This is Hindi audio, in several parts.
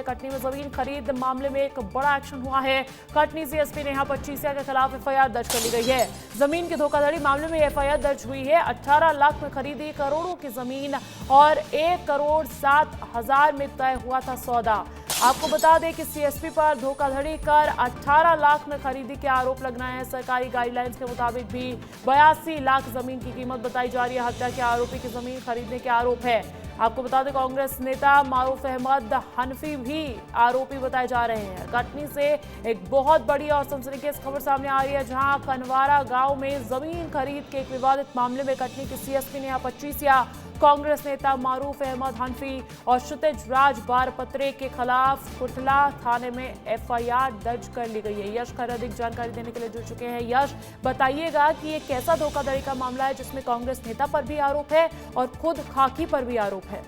कटनी में जमीन खरीद मामले में एक बड़ा एक्शन हुआ है। कटनी सीएसपी नेहा पचीसिया के खिलाफ एफआईआर दर्ज कर ली गई है। जमीन की धोखाधड़ी मामले में एफआईआर दर्ज हुई है। 18 लाख में खरीदी करोड़ों की जमीन और 1,07,000 में तय हुआ था सौदा। आपको बता दें कि सीएसपी पर धोखाधड़ी कर 18 लाख में खरीदी के आरोप लगना है। सरकारी गाइडलाइंस के मुताबिक भी 82 लाख जमीन की कीमत बताई जा रही है। हत्या के आरोपी की जमीन खरीदने के आरोप है। आपको बता दें कांग्रेस नेता मारूफ अहमद हनफी भी आरोपी बताए जा रहे हैं। कटनी से एक बहुत बड़ी और सनसनीखेज खबर सामने आ रही है, जहां कनवारा गांव में जमीन खरीद के एक विवादित मामले में कटनी की सीएसपी नेहा पचीसिया, कांग्रेस नेता मारूफ अहमद हनफी और क्षितिज राज बारपत्रे के खिलाफ कुटला थाने में एफआईआर दर्ज कर ली गई है। यश खैर अधिक जानकारी देने के लिए जुड़ चुके हैं। यश, बताइएगा कि ये कैसा धोखाधड़ी का मामला है जिसमें कांग्रेस नेता पर भी आरोप है और खुद खाकी पर भी आरोप है।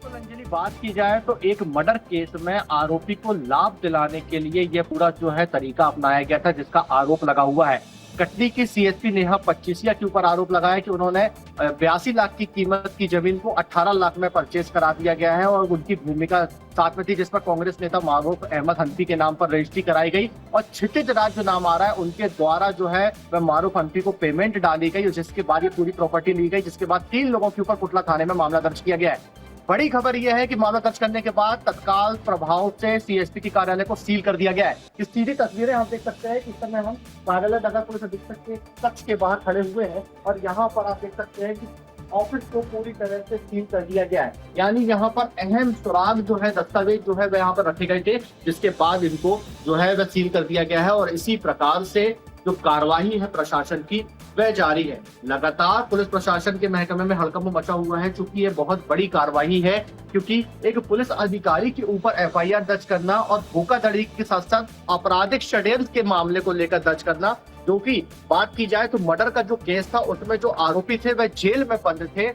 अंजलि, बात की जाए तो एक मर्डर केस में आरोपी को लाभ दिलाने के लिए यह पूरा जो है तरीका अपनाया गया था, जिसका आरोप लगा हुआ है। कटनी की सीएसपी नेहा पचीसिया के ऊपर आरोप लगाया कि उन्होंने 82 लाख की कीमत की जमीन को 18 लाख में परचेज करा दिया गया है और उनकी भूमिका साथ में थी, जिस पर कांग्रेस नेता मारूफ अहमद हनफी के नाम पर रजिस्ट्री कराई गई और क्षितिज राज जो नाम आ रहा है उनके द्वारा जो है वह मारूफ हनफी को पेमेंट डाली गई, जिसके बाद ये पूरी प्रॉपर्टी ली गई, जिसके बाद 3 लोगों के ऊपर कुटला थाने में मामला दर्ज किया गया है। बड़ी खबर यह है कि मामला दर्ज करने के बाद तत्काल प्रभाव से सीएसपी की कार्यालय को सील कर दिया गया है। इस सीधी तस्वीरें हम देख सकते हैं कि इस समय हम कार्यालय नगर पुलिस अधीक्षक के कक्ष के बाहर खड़े हुए हैं और यहाँ पर आप देख सकते हैं कि ऑफिस को पूरी तरह से सील कर दिया गया है। यानी यहाँ पर अहम सुराग जो है, दस्तावेज जो है वह यहाँ पर रखे गए थे, जिसके बाद इनको जो है वह सील कर दिया गया है और इसी प्रकार से जो कार्रवाई है प्रशासन की वह जारी है। लगातार पुलिस प्रशासन के महकमे में हड़कंप मचा हुआ है, क्योंकि ये बहुत बड़ी कार्रवाई है, क्योंकि एक पुलिस अधिकारी के ऊपर एफआईआर दर्ज करना और धोखाधड़ी के साथ साथ आपराधिक षड्यंत्र के मामले को लेकर दर्ज करना, जो कि बात की जाए तो मर्डर का जो केस था उसमें जो आरोपी थे वह जेल में बंद थे।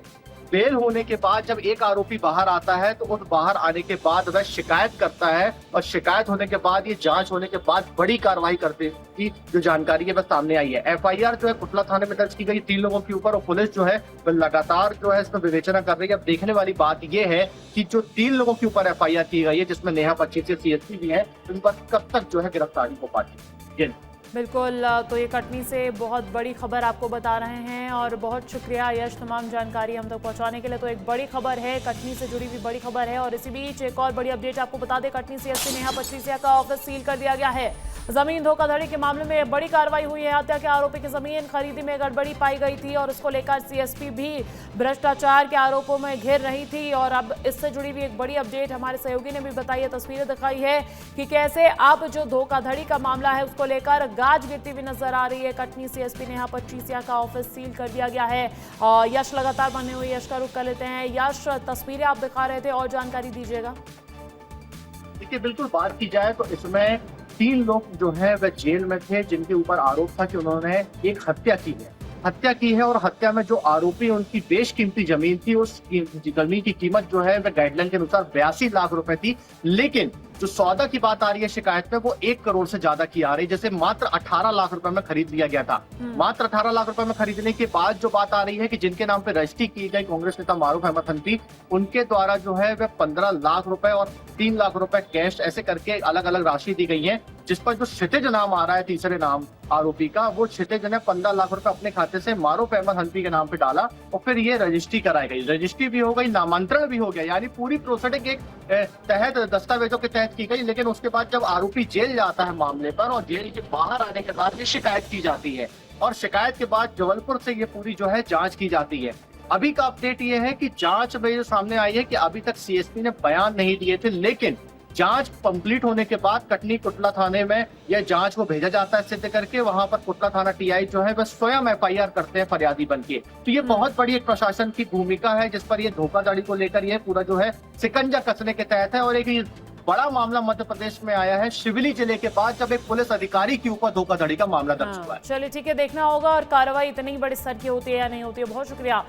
बेल होने के बाद जब एक आरोपी बाहर आता है तो उस बाहर आने के बाद वह शिकायत करता है और शिकायत होने के बाद ये जांच होने के बाद बड़ी कार्रवाई करते की जो जानकारी है वह सामने आई है। एफआईआर जो है कुटला थाने में दर्ज की गई 3 लोगों के ऊपर और पुलिस जो है वह लगातार जो है इसमें विवेचना कर रही है। अब देखने वाली बात यह है कि जो 3 लोगों के ऊपर एफआईआर की गई है, जिसमें नेहा पचीसिया सीएसपी भी है, उन पर कब तक जो है गिरफ्तारी हो पाती है। बिल्कुल, तो ये कटनी से बहुत बड़ी खबर आपको बता रहे हैं और बहुत शुक्रिया यश तमाम जानकारी हम तक पहुंचाने के लिए। तो एक बड़ी खबर है, कटनी से जुड़ी हुई बड़ी खबर है। और इसी बीच एक और बड़ी अपडेट आपको बता दें, कटनी सीएसपी नेहा पचीसिया का ऑफिस सील कर दिया गया है। जमीन धोखाधड़ी के मामले में बड़ी कार्रवाई हुई है। हत्या के आरोपी की जमीन खरीदी में गड़बड़ी पाई गई थी और इसको लेकर सीएसपी भी भ्रष्टाचार के आरोपों में घिर रही थी। और अब इससे जुड़ी हुई एक बड़ी अपडेट हमारे सहयोगी ने भी बताई है, तस्वीरें दिखाई है कि कैसे अब जो धोखाधड़ी का मामला है उसको लेकर गाज गिरती हुई नजर आ रही है। कटनी सीएसपी नेहा पचीसिया का ऑफिस सील कर दिया गया है। और यश लगातार बने हुए, यश का रुख कर लेते हैं। यश, तस्वीरें आप दिखा रहे थे और जानकारी दीजिएगा। देखिए, बिल्कुल बात की जाए तो इसमें 3 लोग जो है वह जेल में थे, जिनके ऊपर आरोप था कि उन्होंने एक हत्या की है और हत्या में जो आरोपी उनकी बेशकीमती जमीन थी, उस जमीन की कीमत जो है वह गाइडलाइन के अनुसार 82 लाख रुपए थी। लेकिन जो सौदा की बात आ रही है शिकायत में, वो 1 करोड़ से ज्यादा की आ रही है। जैसे मात्र 18 लाख रुपए में खरीद लिया गया था। मात्र 18 लाख रुपए में खरीदने के बाद जो बात आ रही है कि जिनके नाम पे रजिस्ट्री की गई कांग्रेस नेता मारूफ अहमद हनफी, उनके द्वारा जो है वह 15 लाख रुपए और 3 लाख रुपए कैश ऐसे करके अलग अलग राशि दी गई है, जिस पर जो क्षितिज नाम आ रहा है तीसरे नाम आरोपी का, वो क्षितिज ने 15 लाख रुपए अपने खाते से मारूफ अहमद हनफी के नाम पे डाला और फिर ये रजिस्ट्री कराई गई। रजिस्ट्री भी हो गई, नामांतरण भी हो गया, यानी पूरी प्रोसीडिंग एक तहत दस्तावेजों के तहत की गई। लेकिन उसके बाद जब आरोपी जेल जाता है मामले पर और जेल के बाहर आने के बाद ये शिकायत की जाती है और शिकायत के बाद जबलपुर से ये पूरी जो है जांच की जाती है। अभी का अपडेट ये है कि जांच में ये सामने आई है कि अभी तक सीएसपी ने बयान नहीं दिए थे, लेकिन जांच कंप्लीट होने के बाद कटनी कुटला थाने में यह जांच को भेजा जाता है सिद्ध करके। वहां पर कुटला थाना टीआई जो है वह स्वयं एफआईआर करते हैं फरियादी बनके। तो ये बहुत बड़ी एक प्रशासन की भूमिका है, जिस पर ये धोखाधड़ी को लेकर ये पूरा जो है शिकंजा कसने के तहत है। और एक बड़ा मामला मध्य प्रदेश में आया है शिवली जिले के बाद, जब एक पुलिस अधिकारी के ऊपर धोखाधड़ी का मामला दर्ज हुआ है। चलिए ठीक है, देखना होगा और कार्रवाई इतनी बड़ी स्तर की होती है या नहीं होती है। बहुत शुक्रिया।